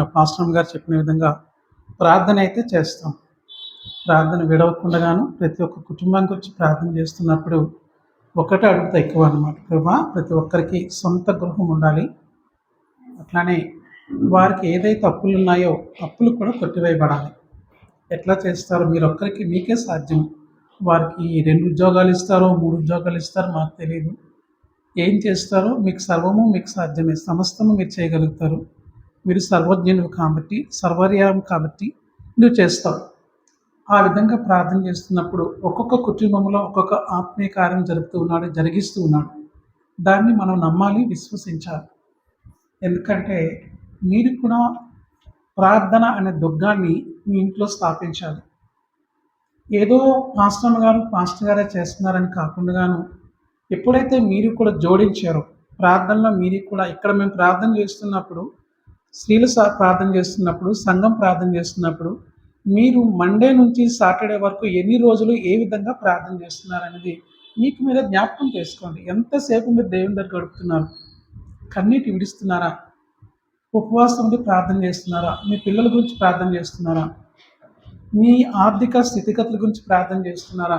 విధంగా పాస్టర్ గారు చెప్పిన విధంగా ప్రార్థన అయితే చేస్తాం. ప్రార్థన విడవకుండాను ప్రతి ఒక్క కుటుంబం గురించి ప్రార్థన చేస్తున్నప్పుడు ఒకటే అడుగుతా ఎక్కువ అనమాట. ప్రభా, ప్రతి ఒక్కరికి సొంత గృహం ఉండాలి. అట్లానే వారికి ఏదైతే అప్పులు ఉన్నాయో అప్పులు కూడా కొట్టివేయబడాలి. ఎట్లా చేస్తారో మీరు ఒక్కరికి మీకే సాధ్యం. వారికి 2 ఉద్యోగాలు ఇస్తారో 3 ఉద్యోగాలు ఇస్తారో మాకు తెలియదు. ఏం చేస్తారో మీకు సర్వము మీకు సాధ్యమే. సమస్తము మీరు చేయగలుగుతారు. మీరు సర్వజ్ఞులు కాబట్టి, సర్వర్యాం కాబట్టి నువ్వు చేస్తావు. ఆ విధంగా ప్రార్థన చేస్తున్నప్పుడు ఒక్కొక్క కుటుంబంలో ఒక్కొక్క ఆత్మీయ కార్యం జరిగిస్తూ ఉన్నాడు. దాన్ని మనం నమ్మాలి, విశ్వసించాలి. ఎందుకంటే మీరు కూడా ప్రార్థన అనే దుర్గాన్ని మీ ఇంట్లో స్థాపించాలి. ఏదో పాస్టర్ గారే చేస్తున్నారని కాకుండాను ఎప్పుడైతే మీరు కూడా జోడించారో ప్రార్థనలో మీరు కూడా ఇక్కడ మేము ప్రార్థన చేస్తున్నప్పుడు, స్త్రీలు ప్రార్థన చేస్తున్నప్పుడు, సంఘం ప్రార్థన చేస్తున్నప్పుడు మీరు మండే నుంచి సాటర్డే వరకు ఎన్ని రోజులు ఏ విధంగా ప్రార్థన చేస్తున్నారనేది మీకు మీరే జ్ఞాపకం చేసుకోండి. ఎంతసేపు మీరు దేవుని దగ్గర గడుపుతున్నారు? కన్నీటి విడుస్తున్నారా? ఉపవాసం ఉండి ప్రార్థన చేస్తున్నారా? మీ పిల్లల గురించి ప్రార్థన చేస్తున్నారా? మీ ఆర్థిక స్థితిగతుల గురించి ప్రార్థన చేస్తున్నారా?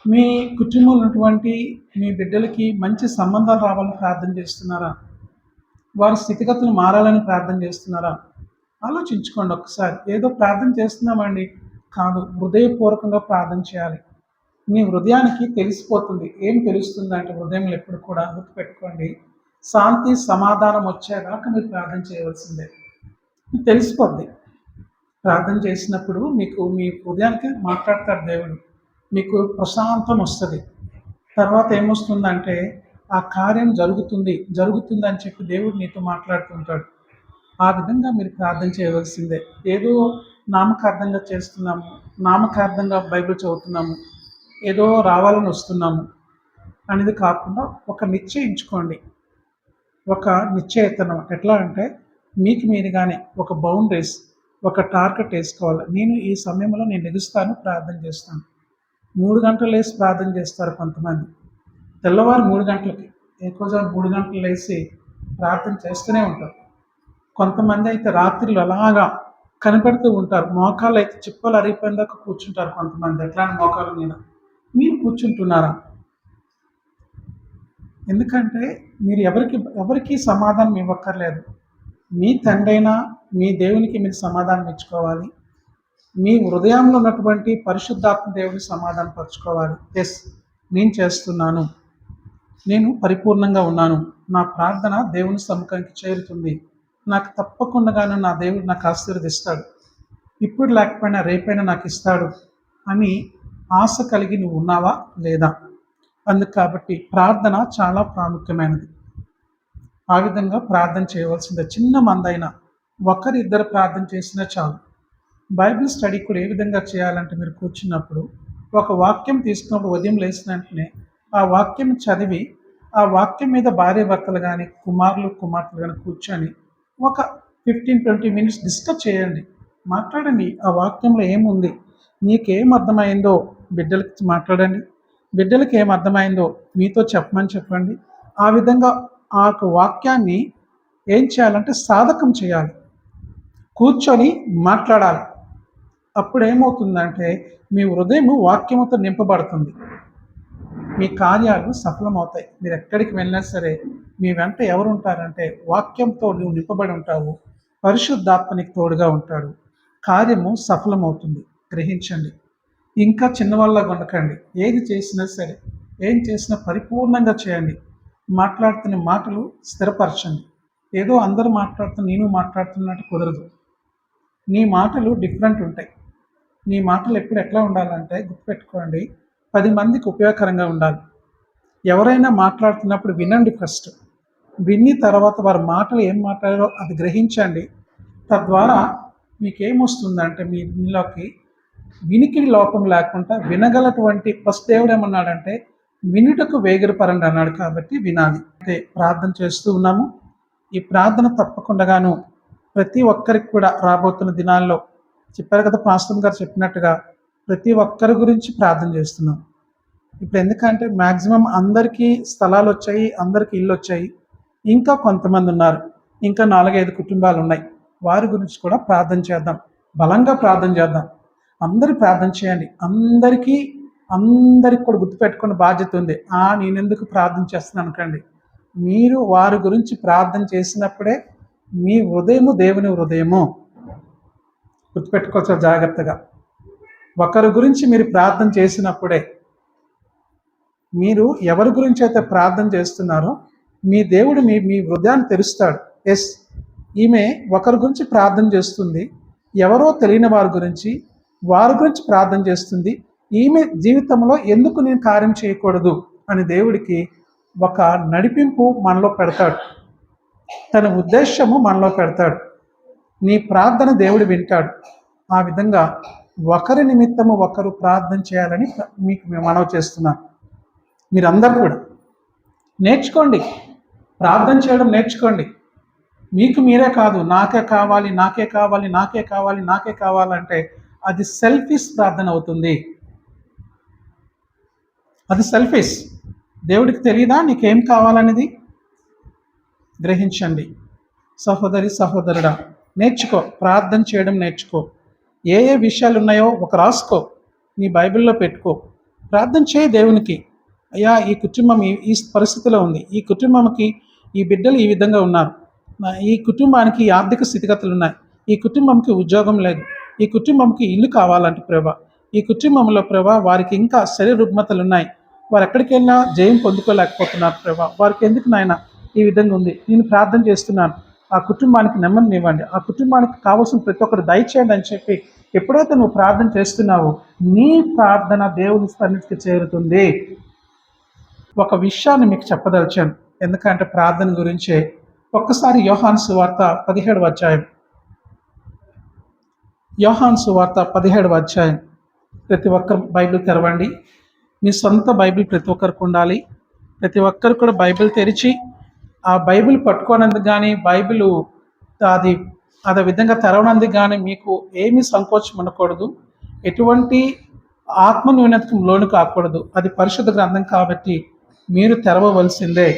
మీ కుటుంబంలో ఉన్నటువంటి మీ బిడ్డలకి మంచి సంబంధాలు రావాలని ప్రార్థన చేస్తున్నారా? వారి స్థితిగతులు మారాలని ప్రార్థన చేస్తున్నారా? ఆలోచించుకోండి ఒక్కసారి. ఏదో ప్రార్థన చేస్తున్నామండి కాదు, హృదయపూర్వకంగా ప్రార్థన చేయాలి. మీ హృదయానికి తెలిసిపోతుంది. ఏం తెలుస్తుంది అంటే హృదయంలో ఎప్పుడు కూడా గుర్తుపెట్టుకోండి, శాంతి సమాధానం వచ్చేదాకా మీరు ప్రార్థన చేయవలసిందే. మీకు తెలిసిపోద్ది. ప్రార్థన చేసినప్పుడు మీకు మీ హృదయానికి మాట్లాడతాడు దేవుడు. మీకు ప్రశాంతం వస్తుంది. తర్వాత ఏమొస్తుందంటే ఆ కార్యం జరుగుతుంది అని చెప్పి దేవుడు నీతో మాట్లాడుతుంటాడు. ఆ విధంగా మీరు ప్రార్థన చేయవలసిందే. ఏదో నామకార్థంగా చేస్తున్నాము, నామకార్థంగా బైబిల్ చదువుతున్నాము, ఏదో రావాలని వస్తున్నాము అనేది కాకుండా ఒక నిశ్చయించుకోండి. ఒక నిశ్చయితనం ఎట్లా అంటే మీకు మీరుగానే ఒక బౌండరీస్, ఒక టార్గెట్ వేసుకోవాలి. నేను ఈ సమయంలో నేను లెగుస్తాను, ప్రార్థన చేస్తాను. 3 గంటలు లేసి ప్రార్థన చేస్తారు కొంతమంది. తెల్లవారు 3 గంటలకి, ఎక్కువగా 3 గంటలు లేచి ప్రార్థన చేస్తూనే ఉంటారు. కొంతమంది అయితే రాత్రులు అలాగా కనిపెడుతూ ఉంటారు. మోకాళ్ళు అయితే చిప్పలు అరిగిపోయిన దాకా కూర్చుంటారు కొంతమంది. ఎట్లా మోకాళ్ళ మీద మీరు కూర్చుంటున్నారా? ఎందుకంటే మీరు ఎవరికి సమాధానం ఇవ్వక్కర్లేదు. మీ తండ్రైనా మీ దేవునికి మీరు సమాధానం ఇచ్చుకోవాలి. మీ హృదయంలో ఉన్నటువంటి పరిశుద్ధాత్మ దేవుని సమాధానం పరుచుకోవాలి. ఎస్, నేను చేస్తున్నాను, నేను పరిపూర్ణంగా ఉన్నాను, నా ప్రార్థన దేవుని సముఖానికి చేరుతుంది, నాకు తప్పకుండాను నా దేవుడు నాకు ఆశీర్వదిస్తాడు, ఇప్పుడు లేకపోయినా రేపైనా నాకు ఇస్తాడు అని ఆశ కలిగి నువ్వు ఉన్నావా లేదా? అందుకు కాబట్టి ప్రార్థన చాలా ప్రాముఖ్యమైనది. ఆ విధంగా ప్రార్థన చేయవలసిందే. చిన్న మందైనా ఒకరిద్దరు ప్రార్థన చేసినా చాలు. బైబిల్ స్టడీ కూడా ఏ విధంగా చేయాలంటే మీరు కూర్చున్నప్పుడు ఒక వాక్యం తీసుకున్నప్పుడు ఉదయం లేచిన వెంటనే ఆ వాక్యం చదివి ఆ వాక్యం మీద భార్య భర్తలు కానీ కుమార్తెలు కానీ కూర్చొని ఒక 15-20 మినిట్స్ డిస్కస్ చేయండి, మాట్లాడండి. ఆ వాక్యంలో ఏముంది, నీకేం అర్థమైందో బిడ్డలకి మాట్లాడండి, బిడ్డలకి ఏం అర్థమైందో మీతో చెప్పండి. ఆ విధంగా ఆ వాక్యాన్ని ఏం చేయాలంటే సాధకం చేయాలి, కూర్చొని మాట్లాడాలి. అప్పుడు ఏమవుతుందంటే మీ హృదయం వాక్యముతో నింపబడుతుంది, మీ కార్యాలు సఫలమవుతాయి. మీరు ఎక్కడికి వెళ్ళినా సరే మీ వెంట ఎవరు ఉంటారంటే వాక్యంతో నువ్వు నింపబడి ఉంటావు, పరిశుద్ధాత్మనికి తోడుగా ఉంటాడు, కార్యము సఫలమవుతుంది. గ్రహించండి. ఇంకా చిన్నవాళ్ళగా ఉండకండి. ఏది చేసినా సరే, ఏం చేసినా పరిపూర్ణంగా చేయండి. మాట్లాడుతున్న మాటలు స్థిరపరచండి. ఏదో అందరూ నేను మాట్లాడుతున్నట్టు కుదరదు. నీ మాటలు డిఫరెంట్ ఉంటాయి. నీ మాటలు ఎప్పుడు ఎట్లా ఉండాలంటే గుర్తుపెట్టుకోండి, 10 మందికి ఉపయోగకరంగా ఉండాలి. ఎవరైనా మాట్లాడుతున్నప్పుడు వినండి. ఫస్ట్ విని తర్వాత వారి మాటలు ఏం మాట్లాడారో అది గ్రహించండి. తద్వారా మీకేమొస్తుందంటే మీలోకి వినికిడి లోపం లేకుండా వినగలటువంటి ఫస్ట్ దేవుడు ఏమన్నాడంటే వినుటకు వేగిరపరండి అన్నాడు. కాబట్టి వినాలి. అంటే ప్రార్థన చేస్తూ ఉన్నాము. ఈ ప్రార్థన తప్పకుండాను ప్రతి ఒక్కరికి కూడా రాబోతున్న దినాల్లో చెప్పారు కదా, పాస్టర్ గారు చెప్పినట్టుగా ప్రతి ఒక్కరి గురించి ప్రార్థన చేస్తున్నాం. ఇప్పుడు ఎందుకంటే మ్యాక్సిమం అందరికీ స్థలాలు వచ్చాయి, అందరికీ ఇల్లు వచ్చాయి. ఇంకా కొంతమంది ఉన్నారు ఇంకా 4-5 కుటుంబాలు ఉన్నాయి. వారి గురించి కూడా ప్రార్థన చేద్దాం. బలంగా ప్రార్థన చేద్దాం. అందరూ ప్రార్థన చేయండి. అందరికి కూడా గుర్తుపెట్టుకునే బాధ్యత ఉంది. నేనెందుకు ప్రార్థన చేస్తున్నాను అనకండి. మీరు వారి గురించి ప్రార్థన చేసినప్పుడే మీ హృదయము దేవుని హృదయము. గుర్తుపెట్టుకోవచ్చు జాగ్రత్తగా. ఒకరి గురించి మీరు ప్రార్థన చేసినప్పుడే, మీరు ఎవరి గురించి అయితే ప్రార్థన చేస్తున్నారో మీ దేవుడు మీ హృదయాన్ని తెరుస్తాడు. ఎస్, ఈమె ఒకరి గురించి ప్రార్థన చేస్తుంది, ఎవరో తెలియని వారి గురించి ప్రార్థన చేస్తుంది. ఈమె జీవితంలో ఎందుకు నేను కార్యం చేయకూడదు అని దేవుడికి ఒక నడిపింపు మనలో పెడతాడు. తన ఉద్దేశము మనలో పెడతాడు. నీ ప్రార్థన దేవుడు వింటాడు. ఆ విధంగా ఒకరి నిమిత్తము ఒకరు ప్రార్థన చేయాలని మీకు మనవి చేస్తున్నాను. మీరందరూ కూడా నేర్చుకోండి, ప్రార్థన చేయడం నేర్చుకోండి. మీకు మీరే కాదు, నాకే కావాలి, నాకే కావాలి, నాకే కావాలి, నాకే కావాలంటే అది సెల్ఫిష్ ప్రార్థన అవుతుంది. అది సెల్ఫిష్. దేవుడికి తెలియదా నీకేం కావాలనేది? గ్రహించండి. సహోదరి సహోదరుడా, నేర్చుకో, ప్రార్థన చేయడం నేర్చుకో. ఏ విషయాలు ఉన్నాయో ఒక రాసుకో, నీ బైబిల్లో పెట్టుకో. ప్రార్థన చేయి దేవునికి. అయ్యా, ఈ కుటుంబం ఈ పరిస్థితిలో ఉంది, ఈ కుటుంబంకి ఈ బిడ్డలు ఈ విధంగా ఉన్నారు, ఈ కుటుంబానికి ఈ ఆర్థిక స్థితిగతులు ఉన్నాయి, ఈ కుటుంబంకి ఉద్యోగం లేదు, ఈ కుటుంబంకి ఇల్లు కావాలంటే ప్రభా, ఈ కుటుంబంలో ప్రభా వారికి ఇంకా శరీర రుగ్మతలు ఉన్నాయి, వారు ఎక్కడికి వెళ్ళినా జయం పొందుకోలేకపోతున్నారు ప్రభా, వారికి ఎందుకు నాయన ఈ విధంగా ఉంది, నేను ప్రార్థన చేస్తున్నాను, ఆ కుటుంబానికి నెమ్మదినివ్వండి, ఆ కుటుంబానికి కావాల్సిన ప్రతి ఒక్కరు దయచేయండి అని చెప్పి ఎప్పుడైతే నువ్వు ప్రార్థన చేస్తున్నావో నీ ప్రార్థన దేవుని సన్నిధికి చేరుతుంది. ఒక విషయాన్ని మీకు చెప్పదలిచాను, ఎందుకంటే ప్రార్థన గురించే. ఒక్కసారి యోహాను సువార్త 17వ అధ్యాయం, యోహాను సువార్త 17వ అధ్యాయం. ప్రతి ఒక్కరు బైబిల్ తెరవండి. మీ సొంత బైబిల్ ప్రతి ఒక్కరికి ఉండాలి. ప్రతి ఒక్కరు కూడా బైబిల్ తెరిచి ఆ బైబిల్ పట్టుకోనందుకు కానీ, బైబిల్ అదే విధంగా తెరవనందుకు కానీ మీకు ఏమీ సంకోచం ఉండకూడదు. ఎటువంటి ఆత్మన్యూనతకు లోను కాకూడదు. అది పరిశుద్ధ గ్రంథం కాబట్టి మీరు తెరవవలసిందే,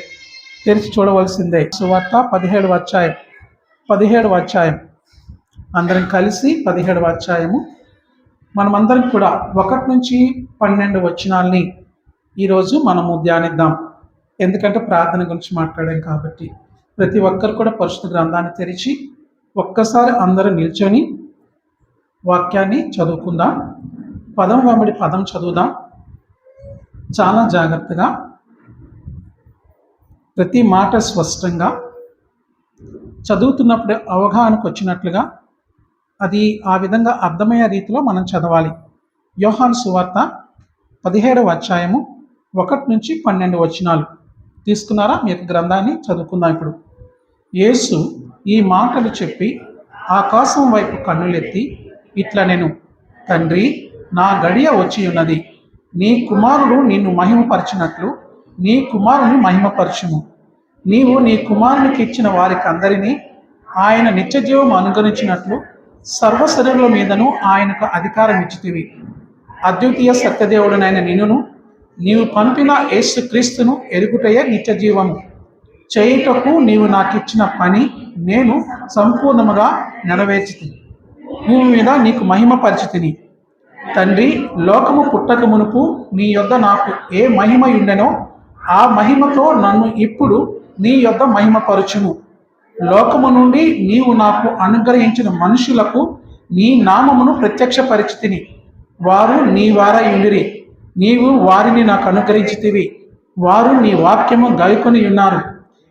తెరిచి చూడవలసిందే. సువార్త 17వ అధ్యాయం అందరం కలిసి 17వ అధ్యాయము మనమందరం కూడా 1 నుంచి 12 వచనాల్ని ఈరోజు మనము ధ్యానిద్దాం. ఎందుకంటే ప్రార్థన గురించి మాట్లాడాం కాబట్టి ప్రతి ఒక్కరు కూడా పరిశుద్ధ గ్రంథాన్ని తెరిచి ఒక్కసారి అందరూ నిల్చొని వాక్యాన్ని చదువుకుందాం. పదం వెంబడి పదం చదువుదాం. చాలా జాగ్రత్తగా, ప్రతి మాట స్పష్టంగా చదువుతున్నప్పుడు అవగాహనకు వచ్చినట్లుగా అది ఆ విధంగా అర్థమయ్యే రీతిలో మనం చదవాలి. యోహాను సువార్త 17వ అధ్యాయము 1 నుంచి 12 వచనాలు తీసుకున్నారా? మీ యొక్క గ్రంథాన్ని చదువుకుందాం. ఇప్పుడు యేసు ఈ మాటలు చెప్పి ఆకాశం వైపు కన్నులెత్తి ఇట్లా నేను, తండ్రి, నా గడియ వచ్చి ఉన్నది, నీ కుమారుడు నిన్ను మహిమపరిచినట్లు నీ కుమారుని మహిమపరచుము. నీవు నీ కుమారునికి ఇచ్చిన వారికి అందరినీ ఆయన నిత్యజీవం అనుగ్రహించినట్లు సర్వ శరీరుల మీదను ఆయనకు అధికారం ఇచ్చితివి. అద్వితీయ సత్యదేవుడనైన నిన్నును నీవు పంపిన యేసు క్రీస్తును ఎరుగుటయే నిత్యజీవము. చేయుటకు నీవు నాకు ఇచ్చిన పని నేను సంపూర్ణముగా నెరవేర్చితిని. భూమి మీద నీకు మహిమ పరిచితిని. తండ్రి, లోకము పుట్టక మునుపు నీ యొద్ద నాకు ఏ మహిమ ఉండెనో ఆ మహిమతో నన్ను ఇప్పుడు నీ యొద్ద మహిమపరచుము. లోకము నుండి నీవు నాకు అనుగ్రహించిన మనుషులకు నీ నామమును ప్రత్యక్షపరిచితిని. వారు నీ వారై ఉండిరి. నీవు వారిని నాకు అనుగ్రహించితివి. వారు నీ వాక్యము గైకొని ఉన్నారు.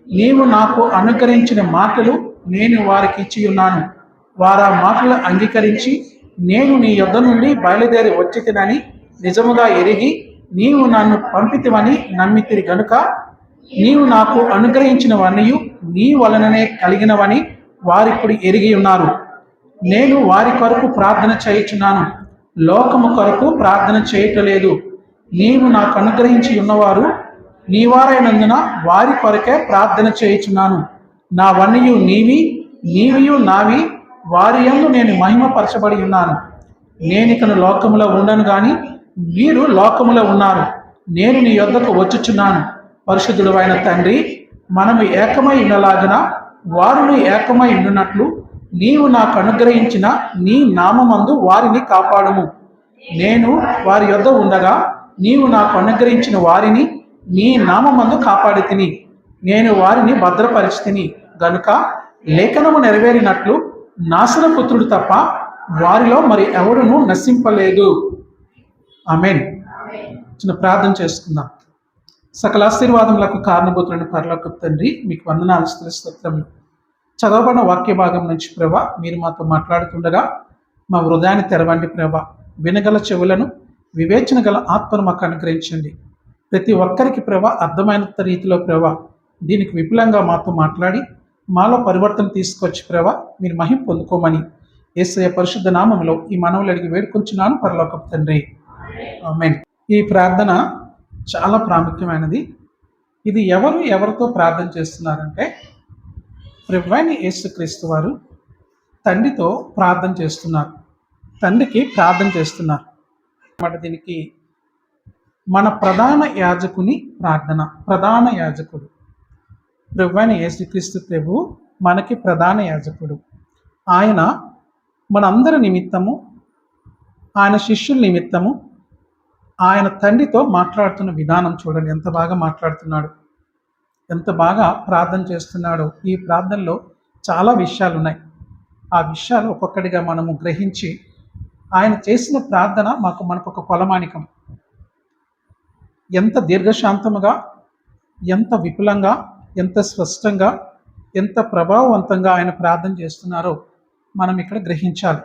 నీవు నాకు అనుగ్రహించిన మాటలు నేను వారికి ఇచ్చి ఉన్నాను. వారు ఆ మాటలు అంగీకరించి నేను నీ యొద్ద నుండి బయలుదేరి వచ్చితినని నిజముగా ఎరిగి నీవు నన్ను పంపితివని నమ్మితిరి గనుక నీవు నాకు అనుగ్రహించినవన్నీ నీ వలననే కలిగినవని వారిప్పుడు ఎరిగి ఉన్నారు. నేను వారి కొరకు ప్రార్థన చేయుచున్నాను, లోకము కొరకు ప్రార్థన చేయటలేదు. నీవు నాకు అనుగ్రహించి ఉన్నవారు నీవారైనందున వారి కొరకే ప్రార్థన చేయుచున్నాను. నావన్నీ నీవియు నావి, వారి యందు నేను మహిమపరచబడి ఉన్నాను. నేనికను లోకములో ఉండను గాని మీరు లోకములో ఉన్నారు. నేను నీ యొద్దకు వచ్చుచున్నాను. పరిశుద్ధుడు అయిన తండ్రి, మనము ఏకమై ఉన్నలాగున వారిని ఏకమై ఉండునట్లు నీవు నాకు అనుగ్రహించిన నీ నామమందు వారిని కాపాడుము. నేను వారి యొద్ద ఉండగా నీవు నాకు అనుగ్రహించిన వారిని నీ నామమందు కాపాడి తిని నేను వారిని భద్రపరిచితిని గనుక లేఖనము నెరవేరినట్లు నాశనపుత్రుడు తప్ప వారిలో మరి ఎవడును నశింపలేదు. ఆమేన్. చిన్న ప్రార్థన చేసుకుందాం. సకల ఆశీర్వాదములకు కారణభూతులను పరలోకపు తండ్రి, మీకు వందనాలు, స్తోత్రములు. చదవబడిన వాక్య భాగం నుంచి ప్రభా మీరు మాతో మాట్లాడుతుండగా మా హృదయాన్ని తెరవండి ప్రభా. వినగల చెవులను, వివేచన గల ఆత్మను మాకు అనుగ్రహించండి. ప్రతి ఒక్కరికి ప్రభా అర్థమైన రీతిలో ప్రభా దీనికి విపులంగా మాతో మాట్లాడి మాలో పరివర్తన తీసుకొచ్చి ప్రభా మీరు మహిమ పొందుకోమని యేసయ్య పరిశుద్ధ నామములో ఈ మనవులు అడిగి వేడుకొంచున్నాను పరలోకపు తండ్రి. ఆమేన్. ఈ ప్రార్థన చాలా ప్రాముఖ్యమైనది. ఇది ఎవరితో ప్రార్థన చేస్తున్నారంటే ప్రభువైన యేసుక్రీస్తు వారు తండ్రితో ప్రార్థన చేస్తున్నారు, తండ్రికి ప్రార్థన చేస్తున్నారు. దీనికి మన ప్రధాన యాజకుని ప్రార్థన. ప్రధాన యాజకుడు ప్రభువైన యేసుక్రీస్తు ప్రభు మనకి ప్రధాన యాజకుడు. ఆయన మనందరి నిమిత్తము, ఆయన శిష్యుల నిమిత్తము ఆయన తండ్రితో మాట్లాడుతున్న విధానం చూడండి, ఎంత బాగా మాట్లాడుతున్నాడు, ఎంత బాగా ప్రార్థన చేస్తున్నాడో. ఈ ప్రార్థనలో చాలా విషయాలు ఉన్నాయి. ఆ విషయాలు ఒక్కొక్కటిగా మనము గ్రహించి ఆయన చేసిన ప్రార్థన మనకు ఒక కొలమానికం. ఎంత దీర్ఘశాంతముగా, ఎంత విపులంగా, ఎంత స్పష్టంగా, ఎంత ప్రభావవంతంగా ఆయన ప్రార్థన చేస్తున్నారో మనం ఇక్కడ గ్రహించాలి.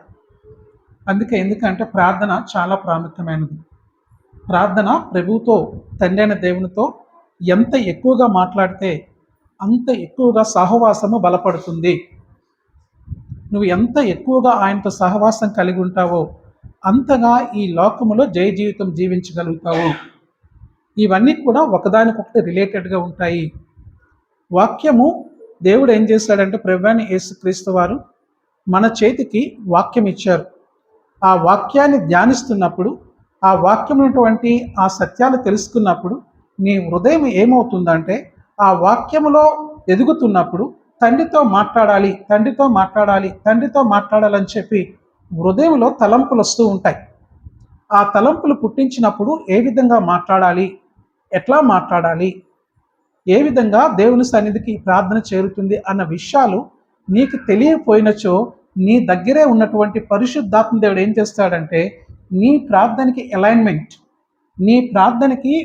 ఎందుకంటే ప్రార్థన చాలా ప్రాముఖ్యమైనది. ప్రార్థన ప్రభువుతో, తండ్రి అయిన దేవునితో ఎంత ఎక్కువగా మాట్లాడితే అంత ఎక్కువగా సహవాసము బలపడుతుంది. నువ్వు ఎంత ఎక్కువగా ఆయనతో సహవాసం కలిగి ఉంటావో అంతగా ఈ లోకములో జయ జీవితం జీవించగలుగుతావు. ఇవన్నీ కూడా ఒకదానికొకటి రిలేటెడ్గా ఉంటాయి. వాక్యము, దేవుడు ఏం చేశాడంటే ప్రభువైన యేసుక్రీస్తు వారు మన చేతికి వాక్యం ఇచ్చారు. ఆ వాక్యాన్ని ధ్యానిస్తున్నప్పుడు, ఆ వాక్యం ఉన్నటువంటి ఆ సత్యాలు తెలుసుకున్నప్పుడు నీ హృదయం ఏమవుతుందంటే ఆ వాక్యములో ఎదుగుతున్నప్పుడు తండ్రితో మాట్లాడాలి, తండ్రితో మాట్లాడాలి, తండ్రితో మాట్లాడాలని చెప్పి హృదయంలో తలంపులు వస్తూ ఉంటాయి. ఆ తలంపులు పుట్టించినప్పుడు ఏ విధంగా మాట్లాడాలి, ఎట్లా మాట్లాడాలి, ఏ విధంగా దేవుని సన్నిధికి ప్రార్థన చేరుతుంది అన్న విషయాలు నీకు తెలియకపోయినచో నీ దగ్గరే ఉన్నటువంటి పరిశుద్ధాత్మ దేవుడు ఏం చేస్తాడంటే నీ ప్రార్థనకి అలైన్మెంట్, నీ ప్రార్థనకి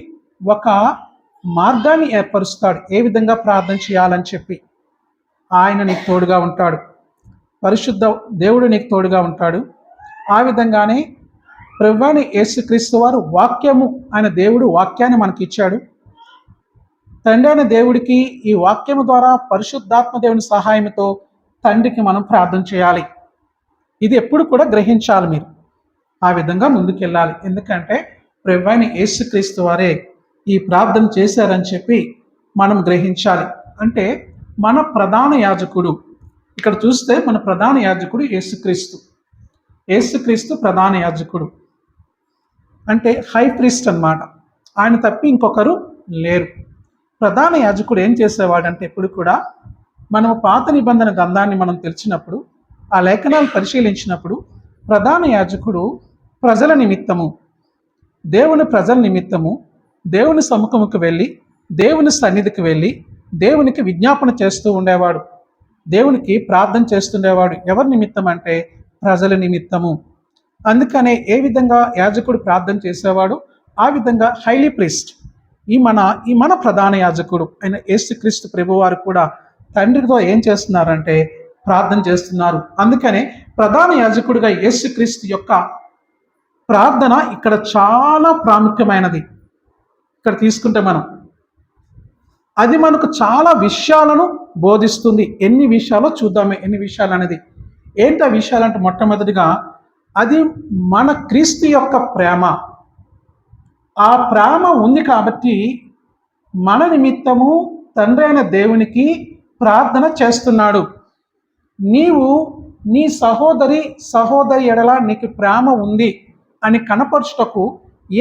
ఒక మార్గాన్ని ఏర్పరుస్తాడు. ఏ విధంగా ప్రార్థన చేయాలని చెప్పి ఆయన నీకు తోడుగా ఉంటాడు. పరిశుద్ధ దేవుడు నీకు తోడుగా ఉంటాడు. ఆ విధంగానే ప్రభువైన యేసుక్రీస్తు వారు వాక్యము, ఆయన దేవుడు వాక్యాన్ని మనకి ఇచ్చాడు. తండ్రి అయిన దేవుడికి ఈ వాక్యము ద్వారా పరిశుద్ధాత్మ దేవుని సహాయంతో తండ్రికి మనం ప్రార్థన చేయాలి. ఇది ఎప్పుడు కూడా గ్రహించాలి మీరు. ఆ విధంగా ముందుకెళ్ళాలి. ఎందుకంటే ప్రభువైన యేసుక్రీస్తు వారే ఈ ప్రార్థన చేశారని చెప్పి మనం గ్రహించాలి. అంటే మన ప్రధాన యాజకుడు, ఇక్కడ చూస్తే మన ప్రధాన యాజకుడు యేసుక్రీస్తు. యేసుక్రీస్తు ప్రధాన యాజకుడు అంటే హై ప్రీస్ట్ అన్నమాట. ఆయన తప్పి ఇంకొకరు లేరు. ప్రధాన యాజకుడు ఏం చేసేవాడంటే ఎప్పుడు కూడా మనము పాత నిబంధన గ్రంథాన్ని మనం తెలిసినప్పుడు, ఆ లేఖనాలు పరిశీలించినప్పుడు ప్రధాన యాజకుడు ప్రజల నిమిత్తము, దేవుని ప్రజల నిమిత్తము దేవుని సముఖముకు వెళ్ళి, దేవుని సన్నిధికి వెళ్ళి దేవునికి విజ్ఞాపన చేస్తూ ఉండేవాడు, దేవునికి ప్రార్థన చేస్తుండేవాడు. ఎవరి నిమిత్తం అంటే ప్రజల నిమిత్తము. అందుకనే ఏ విధంగా యాజకుడు ప్రార్థన చేసేవాడు, ఆ విధంగా హైలీ ప్రీస్ట్ ఈ మన ప్రధాన యాజకుడు అయిన యేసుక్రీస్తు ప్రభువారు కూడా తండ్రితో ఏం చేస్తున్నారంటే ప్రార్థన చేస్తున్నారు. అందుకనే ప్రధాన యాజకుడిగా యేసుక్రీస్తు యొక్క ప్రార్థన ఇక్కడ చాలా ప్రాముఖ్యమైనది. ఇక్కడ తీసుకుంటే అది మనకు చాలా విషయాలను బోధిస్తుంది. ఎన్ని విషయాలో చూద్దామే, ఎన్ని విషయాలు అనేది. ఏంటి ఆ విషయాలంటే మొట్టమొదటిగా అది మన క్రీస్తు యొక్క ప్రేమ. ఆ ప్రేమ ఉంది కాబట్టి మన నిమిత్తము తండ్రి అయిన దేవునికి ప్రార్థన చేస్తున్నాడు. నీవు నీ సహోదరి ఎడల నీకు ప్రేమ ఉంది అని కనపరచుటకు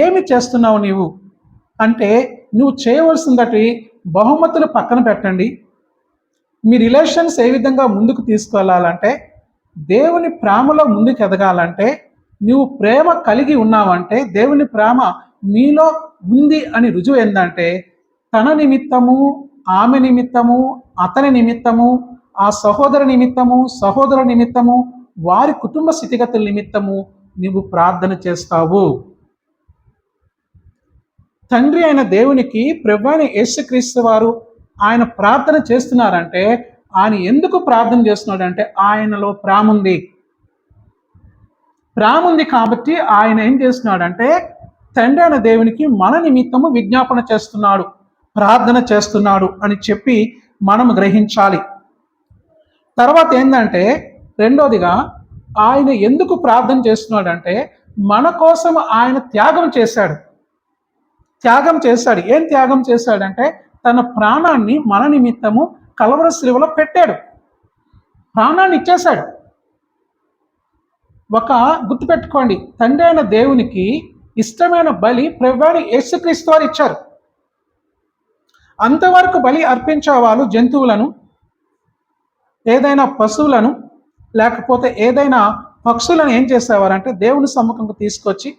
ఏమి చేస్తున్నావు నీవు అంటే, నువ్వు చేయవలసిందటి బహుమతులు పక్కన పెట్టండి, మీ రిలేషన్స్ ఏ విధంగా ముందుకు తీసుకెళ్ళాలంటే, దేవుని ప్రేమలో ముందుకు ఎదగాలంటే, నువ్వు ప్రేమ కలిగి ఉన్నావంటే, దేవుని ప్రేమ మీలో ఉంది అని రుజువు ఏందంటే, తన నిమిత్తము, ఆమె నిమిత్తము, అతని నిమిత్తము, ఆ సహోదరు నిమిత్తము, సహోదరు నిమిత్తము, వారి కుటుంబ స్థితిగతుల నిమిత్తము నువ్వు ప్రార్థన చేస్తావు. తండ్రి అయిన దేవునికి ప్రభువైన యేసుక్రీస్తు వారు ఆయన ప్రార్థన చేస్తున్నారంటే, ఆయన ఎందుకు ప్రార్థన చేస్తున్నాడంటే ఆయనలో ప్రేమ ఉంది. ప్రేమ ఉంది కాబట్టి ఆయన ఏం చేస్తున్నాడంటే తండ్రి అయిన దేవునికి మన నిమిత్తము విజ్ఞాపన చేస్తున్నాడు, ప్రార్థన చేస్తున్నాడు అని చెప్పి మనం గ్రహించాలి. తర్వాత ఏంటంటే రెండోదిగా ఆయన ఎందుకు ప్రార్థన చేస్తున్నాడంటే మన కోసం ఆయన త్యాగం చేశాడు. ఏం త్యాగం చేశాడంటే తన ప్రాణాన్ని మన నిమిత్తము కలవర శిలువలో పెట్టాడు, ప్రాణాన్ని ఇచ్చేశాడు. గుర్తుపెట్టుకోండి, తండ్రి అయిన దేవునికి ఇష్టమైన బలి ప్రభువైన యేసుక్రీస్తు వారు ఇచ్చారు. అంతవరకు బలి అర్పించే వాళ్ళు జంతువులను, ఏదైనా పశువులను, లేకపోతే ఏదైనా పక్షులను ఏం చేసేవారంటే దేవుని సమ్ముఖంకు తీసుకొచ్చి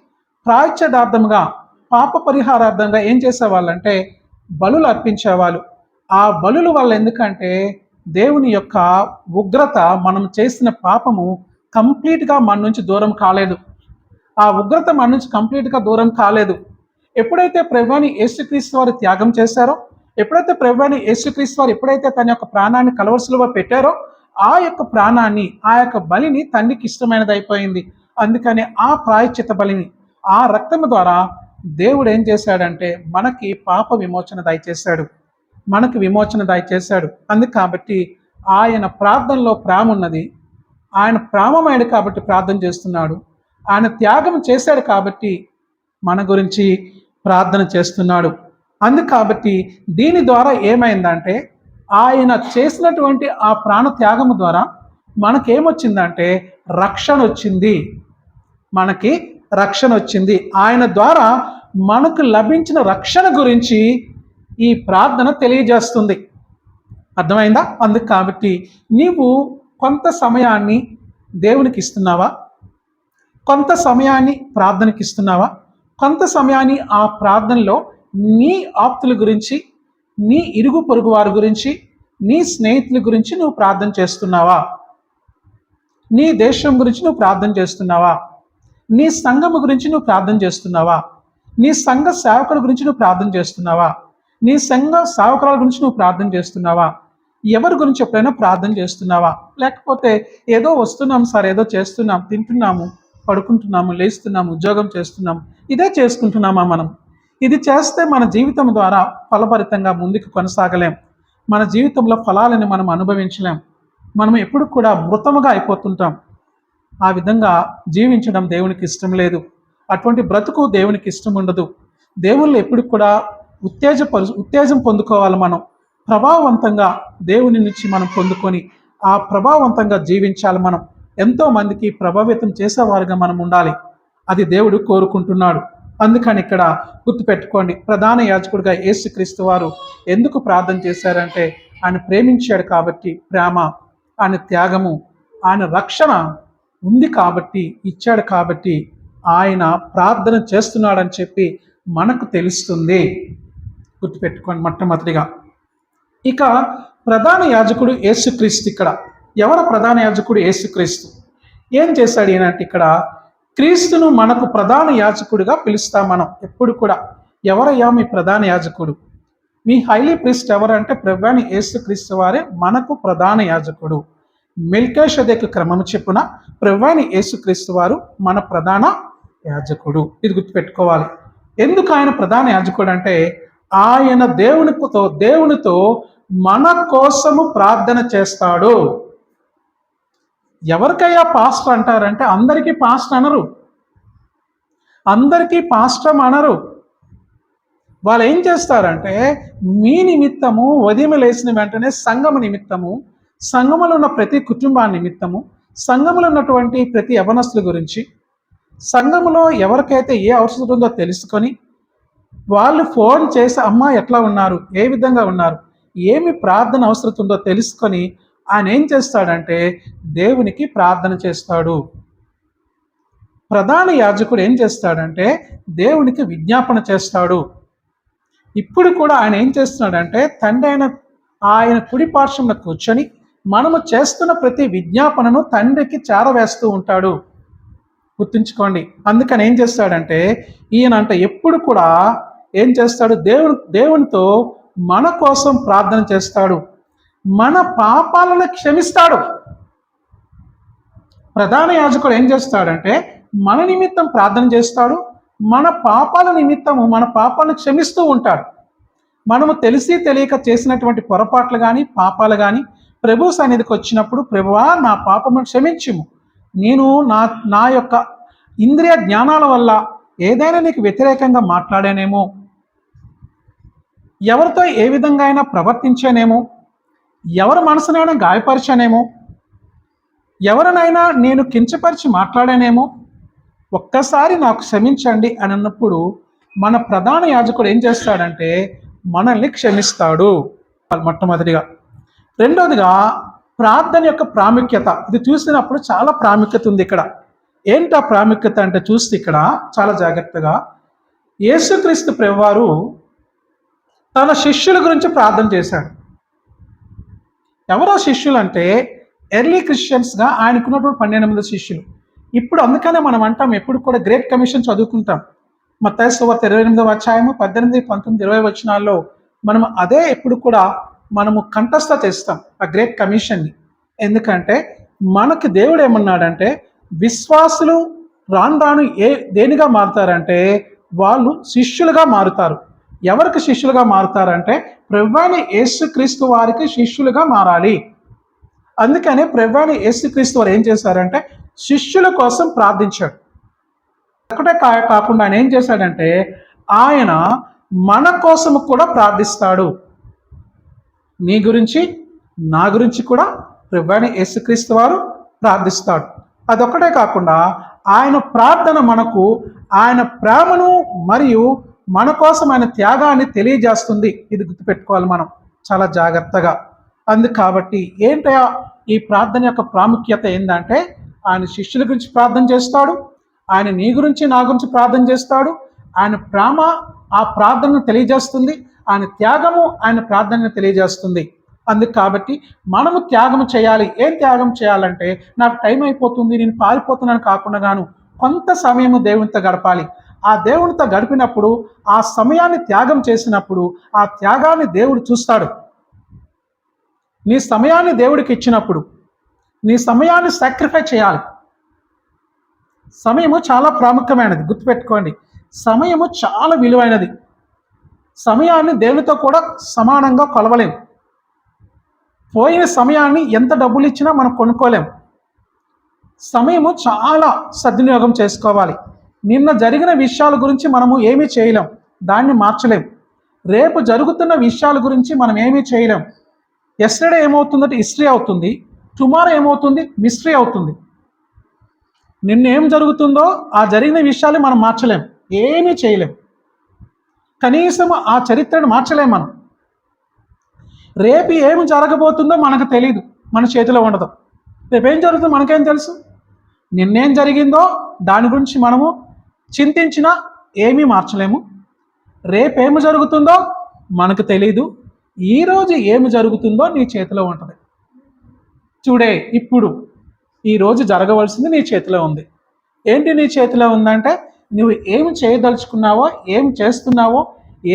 ప్రాయశ్చిత్తార్థంగా, పాప పరిహారార్థంగా ఏం చేసేవాళ్ళంటే బలులు అర్పించేవాళ్ళు. ఆ బలుల వల్ల ఎందుకంటే దేవుని యొక్క ఉగ్రత, మనం చేసిన పాపము కంప్లీట్గా మన నుంచి దూరం కాలేదు. ఆ ఉగ్రత మన నుంచి కంప్లీట్గా దూరం కాలేదు. ఎప్పుడైతే ప్రభువైన యేసుక్రీస్తు వారు త్యాగం చేశారో, ఎప్పుడైతే ప్రభువైన యేసుక్రీస్తు వారు ఎప్పుడైతే తన యొక్క ప్రాణాన్ని కలవరి శిలువ పెట్టారో, ఆ యొక్క ప్రాణాన్ని, ఆ యొక్క బలిని తండ్రికి ఇష్టమైనది అయిపోయింది. అందుకని ఆ ప్రాయశ్చిత్త బలిని, ఆ రక్తము ద్వారా దేవుడు ఏం చేశాడంటే మనకి పాప విమోచన దయచేశాడు, మనకు విమోచన దయచేశాడు. అందుకు కాబట్టి ఆయన ప్రార్థనలో ప్రేమ ఉన్నది. ఆయన ప్రేమమయుడు కాబట్టి ప్రార్థన చేస్తున్నాడు. ఆయన త్యాగం చేశాడు కాబట్టి మన గురించి ప్రార్థన చేస్తున్నాడు. అందుకు కాబట్టి దీని ద్వారా ఏమైందంటే ఆయన చేసినటువంటి ఆ ప్రాణ త్యాగము ద్వారా మనకేమొచ్చిందంటే రక్షణ వచ్చింది. మనకి రక్షణ వచ్చింది. ఆయన ద్వారా మనకు లభించిన రక్షణ గురించి ఈ ప్రార్థన తెలియజేస్తుంది. అర్థమైందా? అందుకు కాబట్టి నీవు కొంత సమయాన్ని దేవునికి ఇస్తున్నావా? కొంత సమయాన్ని ప్రార్థనకి ఇస్తున్నావా? కొంత సమయాన్ని ఆ ప్రార్థనలో నీ ఆప్తుల గురించి, నీ ఇరుగు పొరుగు వారి గురించి, నీ స్నేహితుల గురించి నువ్వు ప్రార్థన చేస్తున్నావా? నీ దేశం గురించి నువ్వు ప్రార్థన చేస్తున్నావా? నీ సంఘము గురించి నువ్వు ప్రార్థన చేస్తున్నావా? నీ సంఘ సేవకుల గురించి నువ్వు ప్రార్థన చేస్తున్నావా? నీ సంఘ సేవకుల గురించి నువ్వు ప్రార్థన చేస్తున్నావా? ఎవరి గురించి ఎప్పుడైనా ప్రార్థన చేస్తున్నావా? లేకపోతే ఏదో వస్తున్నాం సార్, ఏదో చేస్తున్నాం, తింటున్నాము, పడుకుంటున్నాము, లేస్తున్నాము, ఉద్యోగం చేస్తున్నాము, ఇదే చేసుకుంటున్నామా మనం? ఇది చేస్తే మన జీవితం ద్వారా ఫలభరితంగా ముందుకు కొనసాగలేం. మన జీవితంలో ఫలాలను మనం అనుభవించలేం. మనం ఎప్పుడు కూడా మృతముగా అయిపోతుంటాం. ఆ విధంగా జీవించడం దేవునికి ఇష్టం లేదు. అటువంటి బ్రతుకు దేవునికి ఇష్టం ఉండదు. దేవుళ్ళు ఎప్పుడు కూడా ఉత్తేజం పొందుకోవాలి. మనం ప్రభావవంతంగా దేవుని నుంచి మనం పొందుకొని ఆ ప్రభావవంతంగా జీవించాలి. మనం ఎంతో మందికి ప్రభావితం చేసేవారుగా మనం ఉండాలి. అది దేవుడు కోరుకుంటున్నాడు. అందుకని ఇక్కడ గుర్తుపెట్టుకోండి, ప్రధాన యాజకుడిగా యేసుక్రీస్తు వారు ఎందుకు ప్రార్థన చేశారంటే ఆయన ప్రేమించాడు కాబట్టి, ప్రేమ, ఆయన త్యాగము, ఆయన రక్షణ ఉంది కాబట్టి, ఇచ్చాడు కాబట్టి ఆయన ప్రార్థన చేస్తున్నాడని చెప్పి మనకు తెలుస్తుంది. గుర్తుపెట్టుకోండి మొట్టమొదటిగా. ఇక ప్రధాన యాజకుడు యేసుక్రీస్తు. ఇక్కడ ఎవరు ప్రధాన యాజకుడు? యేసుక్రీస్తు. ఏం చేశాడు ఈయనంటే ఇక్కడ క్రీస్తును మనకు ప్రధాన యాజకుడిగా పిలుస్తాం మనం ఎప్పుడు కూడా. ఎవరయ్యా మీ ప్రధాన యాజకుడు? మీ హైలీ ప్రీస్ట్ ఎవరంటే ప్రభువైన యేసుక్రీస్తు వారే మనకు ప్రధాన యాజకుడు. మెల్కీషెదెకు క్రమము చెప్పున ప్రభువైన యేసుక్రీస్తు వారు మన ప్రధాన యాజకుడు. ఇది గుర్తుపెట్టుకోవాలి. ఎందుకు ఆయన ప్రధాన యాజకుడు అంటే ఆయన దేవునితో మన కోసము ప్రార్థన చేస్తాడు. ఎవరికయ్యా పాస్టర్ అంటారంటే అందరికీ పాస్టర్ అనరు, అందరికీ పాస్టర్ అనరు. వాళ్ళు ఏం చేస్తారంటే మీ నిమిత్తము ఉదయం లేచిన వెంటనే సంఘము నిమిత్తము, సంఘములో ఉన్న ప్రతి కుటుంబాన్ని నిమిత్తము, సంఘములో ఉన్నటువంటి ప్రతి యవనస్తుల గురించి, సంఘములో ఎవరికైతే ఏ అవసరం ఉందో తెలుసుకొని వాళ్ళు ఫోన్ చేసి అమ్మ ఎట్లా ఉన్నారు, ఏ విధంగా ఉన్నారు, ఏమి ప్రార్థన అవసరం ఉందో తెలుసుకొని ఆయన ఏం చేస్తాడంటే దేవునికి ప్రార్థన చేస్తాడు. ప్రధాన యాజకుడు ఏం చేస్తాడంటే దేవునికి విజ్ఞాపన చేస్తాడు. ఇప్పుడు కూడా ఆయన ఏం చేస్తున్నాడంటే తండ్రి ఆయన కుడి పార్శ్వంలో కూర్చొని మనము చేస్తున్న ప్రతి విజ్ఞాపనను తండ్రికి చేరవేస్తూ ఉంటాడు. గుర్తుంచుకోండి. అందుకని ఏం చేస్తాడంటే ఈయనంట ఎప్పుడు కూడా ఏం చేస్తాడు, దేవునితో మన కోసం ప్రార్థన చేస్తాడు, మన పాపాలను క్షమిస్తాడు. ప్రధాన యాజకుడు ఏం చేస్తాడంటే మన నిమిత్తం ప్రార్థన చేస్తాడు, మన పాపాల నిమిత్తము మన పాపాలను క్షమిస్తూ ఉంటాడు. మనము తెలిసి తెలియక చేసినటువంటి పొరపాట్లు కానీ పాపాలు కానీ ప్రభు సన్నిధికి వచ్చినప్పుడు, ప్రభువా నా పాపమును క్షమించుము, నేను నా యొక్క ఇంద్రియ జ్ఞానాల వల్ల ఏదైనా నీకు వ్యతిరేకంగా మాట్లాడానేమో, ఎవరితో ఏ విధంగా అయినా ప్రవర్తించానేమో, ఎవరి మనసునైనా గాయపరిచానేమో, ఎవరినైనా నేను కించపరిచి మాట్లాడానేమో, ఒక్కసారి నాకు క్షమించండి అని అన్నప్పుడు మన ప్రధాన యాజకుడు ఏం చేస్తాడంటే మనల్ని క్షమిస్తాడు. మొట్టమొదటిగా. రెండోదిగా ప్రార్థన యొక్క ప్రాముఖ్యత. ఇది చూసినప్పుడు చాలా ప్రాముఖ్యత ఉంది ఇక్కడ. ఏంటా ప్రాముఖ్యత అంటే చూస్తే ఇక్కడ చాలా జాగ్రత్తగా యేసుక్రీస్తు ప్రభువారు తన శిష్యుల గురించి ప్రార్థన చేశాడు. ఎవరో శిష్యులు అంటే ఎర్లీ క్రిస్టియన్స్గా ఆయనకున్నటువంటి 12 మంది శిష్యులు. ఇప్పుడు అందుకనే మనం అంటాం, ఎప్పుడు కూడా గ్రేట్ కమిషన్ చదువుకుంటాం. మత్తయి సువార్త 28వ అధ్యాయము 18, 19, 20 వచనాల్లో మనం అదే ఎప్పుడు కూడా మనము కంఠస్థ చేస్తాం ఆ గ్రేట్ కమిషన్ని. ఎందుకంటే మనకి దేవుడు ఏమన్నాడంటే విశ్వాసులు రాను రాను దేనిగా మారుతారంటే వాళ్ళు శిష్యులుగా మారుతారు. ఎవరికి శిష్యులుగా మారుతారంటే ప్రభువైన యేసుక్రీస్తు వారికి శిష్యులుగా మారాలి. అందుకనే ప్రభువైన యేసుక్రీస్తు వారు ఏం చేశారంటే శిష్యుల కోసం ప్రార్థించాడు. ఒకటే కాకుండా ఆయన ఏం చేశాడంటే ఆయన మన కోసం కూడా ప్రార్థిస్తాడు. నీ గురించి నా గురించి కూడా ప్రభువైన యేసుక్రీస్తు వారు ప్రార్థిస్తాడు. అదొక్కటే కాకుండా ఆయన ప్రార్థన మనకు ఆయన ప్రేమను మరియు మన కోసం ఆయన త్యాగాన్ని తెలియజేస్తుంది. ఇది గుర్తుపెట్టుకోవాలి మనం చాలా జాగ్రత్తగా. కాబట్టి ఏంటో ఈ ప్రార్థన యొక్క ప్రాముఖ్యత ఏంటంటే ఆయన శిష్యుల గురించి ప్రార్థన చేస్తాడు, ఆయన నీ గురించి నా గురించి ప్రార్థన చేస్తాడు, ఆయన ప్రేమ ఆ ప్రార్థనను తెలియజేస్తుంది, ఆయన త్యాగము ఆయన ప్రార్థనను తెలియజేస్తుంది. కాబట్టి మనము త్యాగం చేయాలి. ఏం త్యాగం చేయాలంటే నాకు టైం అయిపోతుంది నేను పారిపోతున్నాను కాకుండా గాను కొంత సమయము దేవునితో గడపాలి. ఆ దేవునితో గడిపినప్పుడు ఆ సమయాన్ని త్యాగం చేసినప్పుడు ఆ త్యాగాన్ని దేవుడు చూస్తాడు. నీ సమయాన్ని దేవుడికి ఇచ్చినప్పుడు నీ సమయాన్ని సాక్రిఫై చేయాలి. సమయము చాలా ప్రాముఖ్యమైనది, గుర్తుపెట్టుకోండి. సమయము చాలా విలువైనది. సమయాన్ని దేవునితో కూడా సమానంగా కొలవలేం. పోయిన సమయాన్ని ఎంత డబ్బులు ఇచ్చినా మనం కొనుక్కోలేం. సమయము చాలా సద్వినియోగం చేసుకోవాలి. నిన్న జరిగిన విషయాల గురించి మనము ఏమీ చేయలేం, దాన్ని మార్చలేం. రేపు జరుగుతున్న విషయాల గురించి మనం ఏమీ చేయలేం. ఎస్టర్డే ఏమవుతుందంటే హిస్టరీ అవుతుంది, టుమారో ఏమవుతుంది మిస్టరీ అవుతుంది. నిన్న ఏం జరుగుతుందో ఆ జరిగిన విషయాలు మనం మార్చలేం, ఏమీ చేయలేం. కనీసం ఆ చరిత్రను మార్చలేం మనం. రేపు ఏమి జరగబోతుందో మనకు తెలియదు, మన చేతిలో ఉండదు. రేపేం జరుగుతుందో మనకేం తెలుసు? నిన్నేం జరిగిందో దాని గురించి మనము చింతించినా ఏమీ మార్చలేము. రేపేమి జరుగుతుందో మనకు తెలీదు. ఈరోజు ఏమి జరుగుతుందో నీ చేతిలో ఉంటుంది. చూడే, ఇప్పుడు ఈరోజు జరగవలసింది నీ చేతిలో ఉంది. ఏంటి నీ చేతిలో ఉందంటే నువ్వు ఏమి చేయదలుచుకున్నావో, ఏమి చేస్తున్నావో,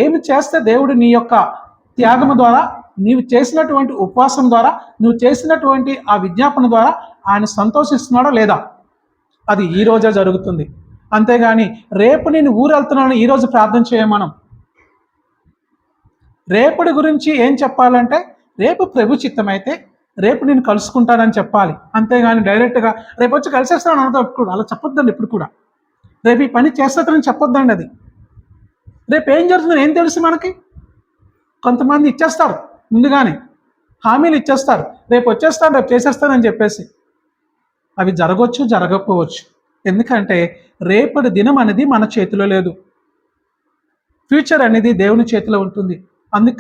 ఏమి చేస్తే దేవుడు నీ యొక్క త్యాగము ద్వారా, నీవు చేసినటువంటి ఉపవాసం ద్వారా, నువ్వు చేసినటువంటి ఆ విజ్ఞాపన ద్వారా ఆయన సంతోషిస్తున్నాడో లేదా, అది ఈరోజే జరుగుతుంది. అంతేగాని రేపు నేను ఊరు వెళ్తున్నాను ఈరోజు ప్రార్థన చేయమనం. రేపటి గురించి ఏం చెప్పాలంటే రేపు ప్రభు చిత్తమైతే రేపు నేను కలుసుకుంటానని చెప్పాలి. అంతేగాని డైరెక్ట్గా రేపు వచ్చి కలిసేస్తాను అనతో ఎప్పుడు అలా చెప్పొద్దండి. ఇప్పుడు కూడా రేపు ఈ పని చేస్తానని చెప్పొద్దండి. అది రేపు ఏం జరుగుతుందని ఏం తెలుసు మనకి? కొంతమంది ఇచ్చేస్తారు, ముందుగానే హామీలు ఇచ్చేస్తారు, రేపు వచ్చేస్తాను రేపు చేసేస్తానని చెప్పేసి. అవి జరగవచ్చు, జరగకపోవచ్చు. ఎందుకంటే రేపటి దినం అనేది మన చేతిలో లేదు. ఫ్యూచర్ అనేది దేవుని చేతిలో ఉంటుంది.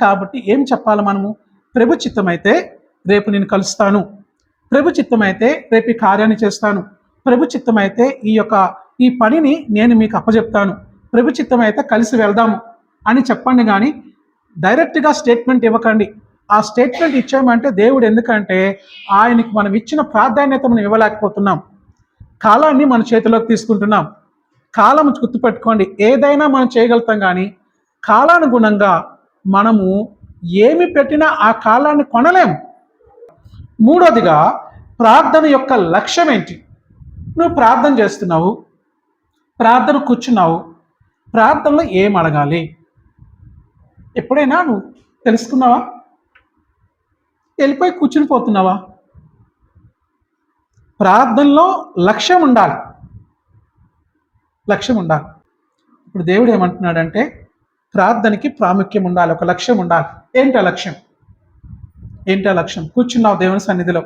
కాబట్టి ఏం చెప్పాలి మనము? ప్రభు చిత్తమైతే రేపు నేను కలుస్తాను, ప్రభు చిత్తమైతే రేపు ఈ కార్యాన్ని చేస్తాను, ప్రభు చిత్తమైతే ఈ పనిని నేను మీకు అప్పచెప్తాను, ప్రభు చిత్తమైతే కలిసి వెళ్దాము అని చెప్పండి. కానీ డైరెక్ట్గా స్టేట్మెంట్ ఇవ్వకండి. ఆ స్టేట్మెంట్ ఇచ్చామంటే దేవుడు, ఎందుకంటే ఆయనకి మనం ఇచ్చిన ప్రాధాన్యత మనం ఇవ్వలేకపోతున్నాం. కాలాన్ని మన చేతిలోకి తీసుకుంటున్నాం. కాలం గుర్తుపెట్టుకోండి, ఏదైనా మనం చేయగలుగుతాం, కానీ కాలానుగుణంగా మనము ఏమి పెట్టినా ఆ కాలాన్ని కొనలేము. మూడోదిగా, ప్రార్థన యొక్క లక్ష్యం ఏంటి? నువ్వు ప్రార్థన చేస్తున్నావు, ప్రార్థన కూర్చున్నావు, ప్రార్థనలో ఏం అడగాలి? ఎప్పుడైనా నువ్వు తెలుసుకున్నావా? వెళ్ళిపోయి కూర్చుని పోతున్నావా? ప్రార్థనలో లక్ష్యం ఉండాలి, లక్ష్యం ఉండాలి. ఇప్పుడు దేవుడు ఏమంటున్నాడంటే ప్రార్థనకి ప్రాముఖ్యం ఉండాలి, ఒక లక్ష్యం ఉండాలి. ఏంటి ఆ లక్ష్యం? ఏంటి ఆ లక్ష్యం? కూర్చున్నావు దేవుని సన్నిధిలో,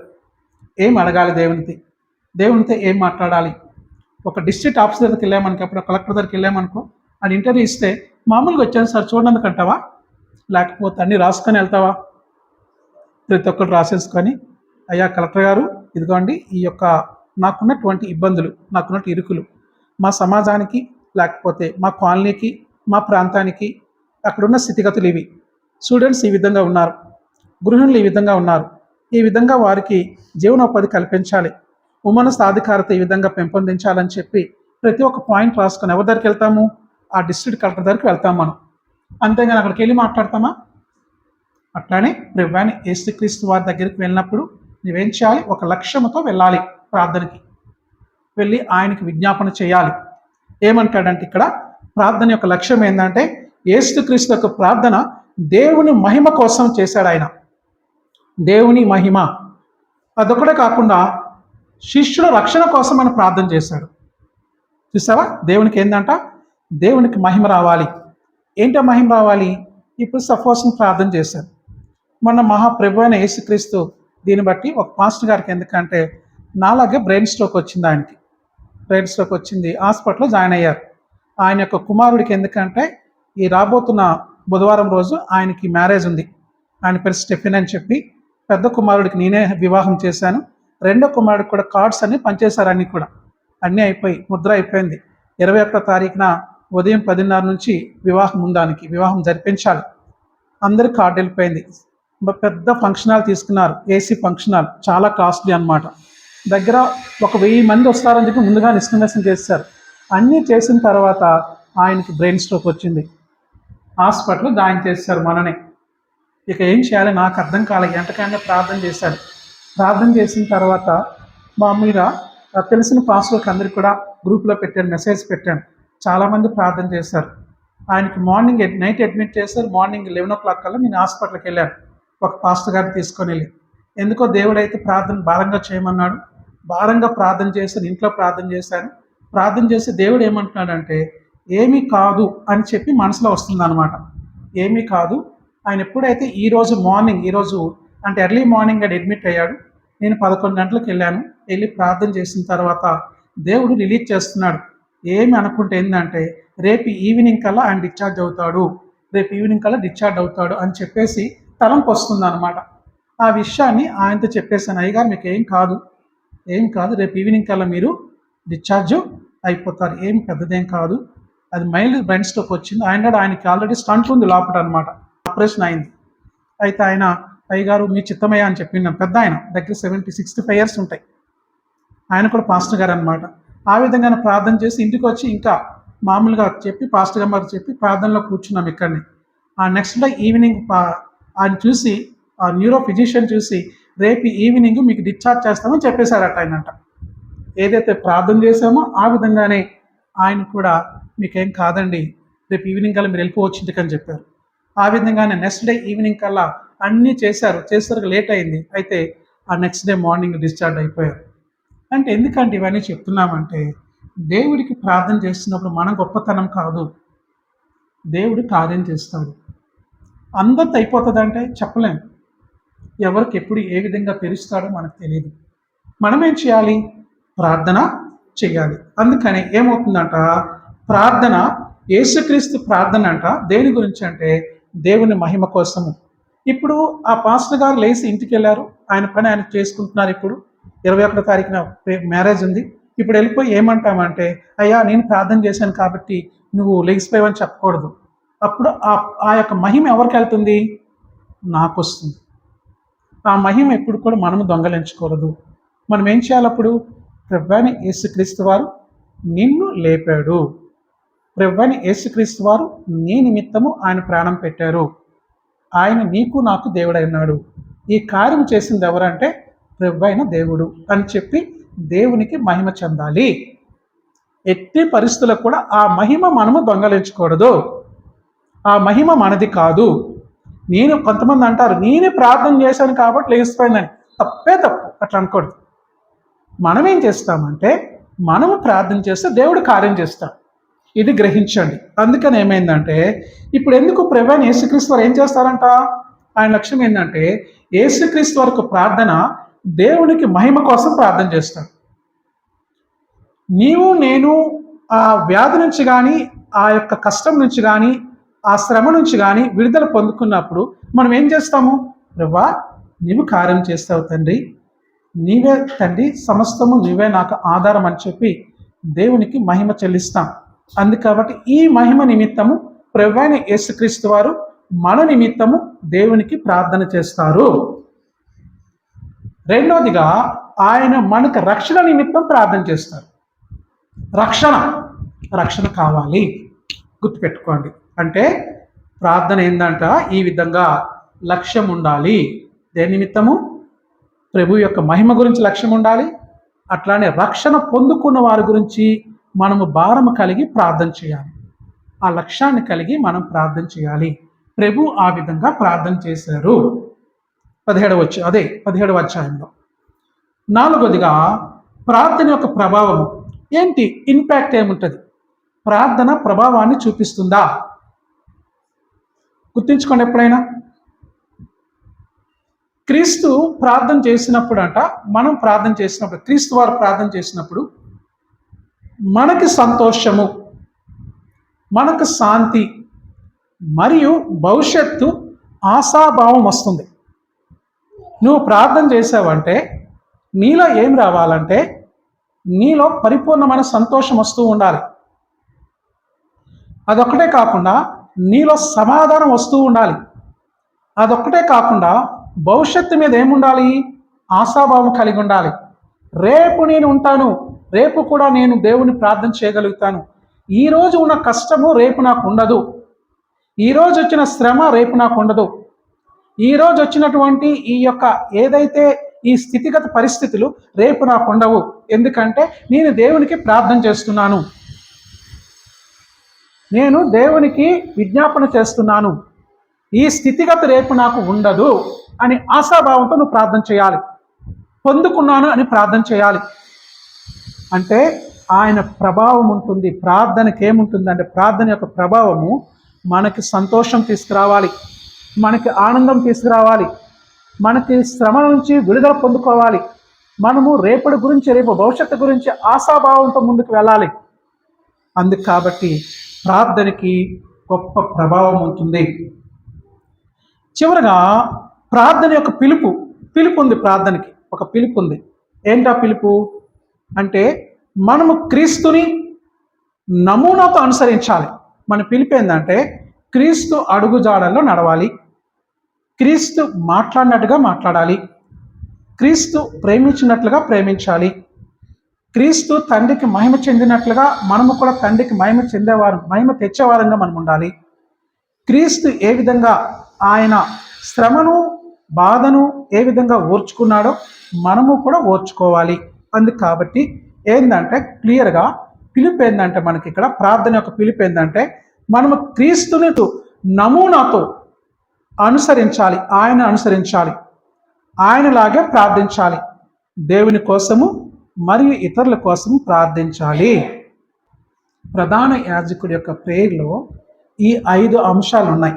ఏం అడగాలి? దేవునితో ఏం మాట్లాడాలి? ఒక డిస్ట్రిక్ట్ ఆఫీసర్ దగ్గరికి వెళ్ళామనుకో, అప్పుడు కలెక్టర్ దగ్గరికి వెళ్ళామనుకో, అది ఇంటర్వ్యూ ఇస్తే మామూలుగా వచ్చాను సార్ చూడడానికి అంటావా? లేకపోతే అన్నీ రాసుకొని వెళ్తావా? ప్రతి ఒక్కరు రాసేసుకొని, అయ్యా కలెక్టర్ గారు, ఇదిగోండి నాకున్నటువంటి ఇబ్బందులు, నాకున్నటువంటి ఇరుకులు, మా సమాజానికి లేకపోతే మా కాలనీకి, మా ప్రాంతానికి అక్కడున్న స్థితిగతులు ఇవి, స్టూడెంట్స్ ఈ విధంగా ఉన్నారు, గృహిణులు ఈ విధంగా ఉన్నారు, ఈ విధంగా వారికి జీవనోపాధి కల్పించాలి, ఉమెన్ సాధికారత ఈ విధంగా పెంపొందించాలని చెప్పి ప్రతి ఒక్క పాయింట్ రాసుకొని ఎవరి దగ్గరికి వెళ్తాము? ఆ డిస్ట్రిక్ట్ కలెక్టర్ దగ్గరికి వెళ్తాం మనం. అంతేగాని అక్కడికి వెళ్ళి మాట్లాడతామా? అట్లానే ప్రభువైన యేసుక్రీస్తు వారి దగ్గరికి వెళ్ళినప్పుడు నువ్వేం చేయాలి? ఒక లక్ష్యంతో వెళ్ళాలి, ప్రార్థనకి వెళ్ళి ఆయనకి విజ్ఞాపన చేయాలి. ఏమంటాడంటే ఇక్కడ ప్రార్థన యొక్క లక్ష్యం ఏంటంటే, యేసుక్రీస్తు యొక్క ప్రార్థన దేవుని మహిమ కోసం చేశాడు ఆయన. దేవుని మహిమ అదొకటే కాకుండా శిష్యుల రక్షణ కోసం ఆయన ప్రార్థన చేశాడు. చూసావా? దేవునికి ఏంటంట? దేవునికి మహిమ రావాలి. ఏంటో మహిమ రావాలి? ఇప్పుడు సపోజ్ ప్రార్థన చేశారు, మొన్న మహాప్రభు అయిన యేసుక్రీస్తు దీన్ని బట్టి ఒక పాస్టర్ గారికి, ఎందుకంటే నాలాగే బ్రెయిన్ స్ట్రోక్ వచ్చింది, ఆయనకి బ్రెయిన్ స్ట్రోక్ వచ్చింది, హాస్పిటల్లో జాయిన్ అయ్యారు. ఆయన యొక్క కుమారుడికి, ఎందుకంటే ఈ రాబోతున్న బుధవారం రోజు ఆయనకి మ్యారేజ్ ఉంది. ఆయన పేరు స్టెఫెన్ అని చెప్పి, పెద్ద కుమారుడికి నేనే వివాహం చేశాను, రెండో కుమారుడికి కూడా కార్డ్స్ అన్ని పనిచేశారు, అన్నీ అయిపోయి ముద్ర అయిపోయింది. 21వ తారీఖున ఉదయం 10:30 నుంచి వివాహం జరిపించాలి. అందరికి కార్డు వెళ్ళిపోయింది. పెద్ద ఫంక్షన్ హాల్ తీసుకున్నారు, ఏసీ ఫంక్షన్ హాల్, చాలా కాస్ట్లీ అనమాట. దగ్గర 1000 మంది వస్తారని చెప్పి ముందుగా ఎస్టిమేషన్ చేశారు. అన్నీ చేసిన తర్వాత ఆయనకి బ్రెయిన్ స్ట్రోక్ వచ్చింది, హాస్పిటల్లో జాయిన్ చేశారు మననే. ఇక ఏం చేయాలి నాకు అర్థం కాలేదు. ఎంతకైనా ప్రార్థన చేశాడు. ప్రార్థన చేసిన తర్వాత మామూలుగా తెలిసిన పాస్టర్కి అందరికి కూడా గ్రూప్లో పెట్టాను, మెసేజ్ పెట్టాను. చాలామంది ప్రార్థన చేశారు. ఆయనకి నైట్ అడ్మిట్ చేశారు. మార్నింగ్ 11 o'clock కల్లా నేను హాస్పిటల్కి వెళ్ళాను, ఒక పాస్టర్ గారిని తీసుకొని వెళ్ళి. ఎందుకో దేవుడైతే ప్రార్థన భారంగా చేయమన్నాడు. భారంగా ప్రార్థన చేశాను, ఇంట్లో ప్రార్థన చేశాను. ప్రార్థన చేసి దేవుడు ఏమంటున్నాడంటే ఏమీ కాదు అని చెప్పి మనసులో వస్తుంది అనమాట. ఏమీ కాదు. ఆయన ఎప్పుడైతే ఈరోజు అంటే ఎర్లీ మార్నింగ్ అడ్మిట్ అయ్యాడు. నేను 11 గంటలకు వెళ్ళి ప్రార్థన చేసిన తర్వాత దేవుడు రిలీజ్ చేస్తున్నాడు. ఏమి అనుకుంటే ఏంటంటే రేపు ఈవినింగ్ కల్లా ఆయన డిశ్చార్జ్ అవుతాడు అని చెప్పేసి తలంపు వస్తుంది అనమాట. ఆ విషయాన్ని ఆయనతో చెప్పేసాను, అయ్యగారు మీకు ఏం కాదు, రేపు ఈవినింగ్ కల్లా మీరు డిశ్చార్జ్ అయిపోతారు, ఏం పెద్దదేం కాదు, అది మైల్డ్ బ్రెయిన్ స్ట్రోక్ వచ్చింది. ఆయనకి ఆల్రెడీ స్టంట్ ఉంది లోపల అనమాట, ఆపరేషన్ అయింది. అయితే ఆయన, అయ్యగారు మీ చిత్తమయ్యా అని చెప్పిండు. పెద్ద ఆయన దగ్గర 65 years ఉంటాయి. ఆయన కూడా పాస్టర్ గారు అనమాట. ఆ విధంగా ప్రార్థన చేసి ఇంటికి వచ్చి ఇంకా మామూలుగా చెప్పి పాస్టర్ గారు చెప్పి ప్రార్థనలో కూర్చున్నాం ఇక్కడిని. ఆ నెక్స్ట్ డే ఈవినింగ్ ఆయన చూసి, ఆ న్యూరో ఫిజిషియన్ చూసి, రేపు ఈవినింగ్ మీకు డిశ్చార్జ్ చేస్తామని చెప్పేశారట ఆయనంట. ఏదైతే ప్రార్థన చేశామో ఆ విధంగానే ఆయన కూడా మీకేం కాదండి, రేపు ఈవినింగ్ కల్లా మీరు వెళ్ళిపోవచ్చు ఇంటికని చెప్పారు. ఆ విధంగానే నెక్స్ట్ డే ఈవినింగ్ కల్లా అన్నీ చేసరికి లేట్ అయింది. అయితే ఆ నెక్స్ట్ డే మార్నింగ్ డిశ్చార్జ్ అయిపోయారు. అంటే ఎందుకంటే ఇవన్నీ చెప్తున్నామంటే, దేవుడికి ప్రార్థన చేస్తున్నప్పుడు మన గొప్పతనం కాదు, దేవుడు కార్యం చేస్తాడు. అందరితో అయిపోతుందంటే చెప్పలేము, ఎవరికి ఎప్పుడు ఏ విధంగా తెరుస్తాడో మనకు తెలియదు. మనం ఏం చేయాలి? ప్రార్థన చేయాలి. అందుకని ఏమవుతుందంట, యేసుక్రీస్తు ప్రార్థన అంట దేని గురించి అంటే దేవుని మహిమ కోసము. ఇప్పుడు ఆ పాస్టర్ గారు లేచి ఇంటికి వెళ్ళారు, ఆయన పని ఆయన చేసుకుంటున్నారు. ఇప్పుడు 21 తారీఖున మ్యారేజ్ ఉంది. ఇప్పుడు వెళ్ళిపోయి ఏమంటామంటే, అయ్యా నేను ప్రార్థన చేశాను కాబట్టి నువ్వు లెగిసిపోయావని చెప్పకూడదు. అప్పుడు ఆ యొక్క మహిమ ఎవరికి వెళ్తుంది? నాకు వస్తుంది. ఆ మహిమ ఎప్పుడు కూడా మనము దొంగలించకూడదు. మనం ఏం చేయాలి అప్పుడు? ప్రభువైన యేసుక్రీస్తు వారు నిన్ను లేపాడు, ప్రభువైన యేసుక్రీస్తు వారు నీ నిమిత్తము ఆయన ప్రాణం పెట్టారు, ఆయన నీకు నాకు దేవుడైనాడు, ఈ కార్యం చేసింది ఎవరంటే ప్రభువైన దేవుడు అని చెప్పి దేవునికి మహిమ చెందాలి. ఎట్టి పరిస్థితులకు కూడా ఆ మహిమ మనము దొంగలించకూడదు. ఆ మహిమ మనది కాదు. కొంతమంది అంటారు, నేనే ప్రార్థన చేశాను కాబట్టి లేచిపోయిందని. తప్పే తప్పు, అట్లా అనకూడదు. మనం ఏం చేస్తామంటే, మనము ప్రార్థన చేస్తే దేవుడు కార్యం చేస్తాడు. ఇది గ్రహించండి. అందుకని ఏమైందంటే, ఇప్పుడు ఎందుకు ప్రభువైన యేసుక్రీస్తు వారు ఏం చేస్తారంట? ఆయన లక్ష్యం ఏంటంటే, యేసుక్రీస్తు వరకు ప్రార్థన దేవునికి మహిమ కోసం ప్రార్థన చేస్తాడు. నీవు నేను ఆ వ్యాధి నుంచి కానీ, ఆ యొక్క కష్టం నుంచి కానీ, ఆ శ్రమ నుంచి కానీ విడుదల పొందుకున్నప్పుడు మనం ఏం చేస్తాము? ప్రభువా నీవు కార్యం చేస్తావు తండ్రి, నీవే తండ్రి, సమస్తము నీవే నాకు ఆధారం అని చెప్పి దేవునికి మహిమ చెల్లిస్తాం. కాబట్టి ఈ మహిమ నిమిత్తము ప్రభువైన యేసుక్రీస్తు వారు మన నిమిత్తము దేవునికి ప్రార్థన చేస్తారు. రెండోదిగా ఆయన మనకు రక్షణ నిమిత్తం ప్రార్థన చేస్తారు. రక్షణ కావాలి, గుర్తుపెట్టుకోండి. అంటే ప్రార్థన ఏందంట, ఈ విధంగా లక్ష్యం ఉండాలి. దేని నిమిత్తము? ప్రభు యొక్క మహిమ గురించి లక్ష్యం ఉండాలి. అట్లానే రక్షణ పొందుకున్న వారి గురించి మనము భారము కలిగి ప్రార్థన చేయాలి. ఆ లక్ష్యాన్ని కలిగి మనం ప్రార్థన చేయాలి. ప్రభు ఆ విధంగా ప్రార్థన చేశారు. 17వ అధ్యాయంలో. నాలుగోదిగా ప్రార్థన యొక్క ప్రభావము ఏంటి? ఇంపాక్ట్ ఏముంటుంది? ప్రార్థన ప్రభావాన్ని చూపిస్తుందా? గుర్తుంచుకోండి. ఎప్పుడైనా క్రీస్తు ప్రార్థన చేసినప్పుడు మనం ప్రార్థన చేసినప్పుడు, క్రీస్తు వారు ప్రార్థన చేసినప్పుడు మనకి సంతోషము, మనకు శాంతి మరియు భవిష్యత్తు ఆశాభావం వస్తుంది. నువ్వు ప్రార్థన చేసావంటే నీలో ఏం రావాలంటే, నీలో పరిపూర్ణమైన సంతోషం వస్తూ ఉండాలి. అదొక్కటే కాకుండా నీలో సమాధానం వస్తూ ఉండాలి. అదొక్కటే కాకుండా భవిష్యత్తు మీద ఏముండాలి? ఆశాభావం కలిగి ఉండాలి. రేపు నేను ఉంటాను, రేపు కూడా నేను దేవుని ప్రార్థన చేయగలుగుతాను. ఈరోజు ఉన్న కష్టము రేపు నాకు ఉండదు, ఈరోజు వచ్చిన శ్రమ రేపు నాకు ఉండదు, ఈరోజు వచ్చినటువంటి ఈ యొక్క ఏదైతే ఈ స్థితిగత పరిస్థితులు రేపు నాకు ఉండవు. ఎందుకంటే నేను దేవునికి ప్రార్థన చేస్తున్నాను, నేను దేవునికి విజ్ఞాపన చేస్తున్నాను. ఈ స్థితిగత రేపు నాకు ఉండదు అని ఆశాభావంతో నువ్వు ప్రార్థన చేయాలి. పొందుకున్నాను అని ప్రార్థన చేయాలి. అంటే ఆయన ప్రభావం ఉంటుంది. ప్రార్థనకి ఏముంటుందంటే, ప్రార్థన యొక్క ప్రభావము మనకి సంతోషం తీసుకురావాలి, మనకి ఆనందం తీసుకురావాలి, మనకి శ్రమ నుంచి విడుదల పొందుకోవాలి. మనము రేపటి గురించి, రేపు భవిష్యత్తు గురించి ఆశాభావంతో ముందుకు వెళ్ళాలి. కాబట్టి ప్రార్థనకి గొప్ప ప్రభావం ఉంటుంది. చివరగా ప్రార్థన యొక్క పిలుపు ఉంది. ప్రార్థనకి ఒక పిలుపు ఉంది. ఏంటా పిలుపు అంటే, మనము క్రీస్తుని నమూనాతో అనుసరించాలి. మన పిలుపు ఏంటంటే, క్రీస్తు అడుగుజాడల్లో నడవాలి, క్రీస్తు మాట్లాడినట్టుగా మాట్లాడాలి, క్రీస్తు ప్రేమించినట్లుగా ప్రేమించాలి, క్రీస్తు తండ్రికి మహిమ చెందినట్లుగా మనము కూడా తండ్రికి మహిమ తెచ్చేవారంగా మనం ఉండాలి. క్రీస్తు ఏ విధంగా ఆయన శ్రమను, బాధను ఏ విధంగా ఓర్చుకున్నాడో మనము కూడా ఓర్చుకోవాలి. కాబట్టి ఏంటంటే, క్లియర్గా పిలుపు ఏంటంటే, మనకి ఇక్కడ ప్రార్థన యొక్క పిలుపు ఏంటంటే, మనము క్రీస్తుని నమూనాతో అనుసరించాలి, ఆయన అనుసరించాలి, ఆయనలాగే ప్రార్థించాలి, దేవుని కోసము మరియు ఇతరుల కోసం ప్రార్థించాలి. ప్రధాన యాజకుడి యొక్క ప్రేయర్లో ఈ 5 అంశాలు ఉన్నాయి.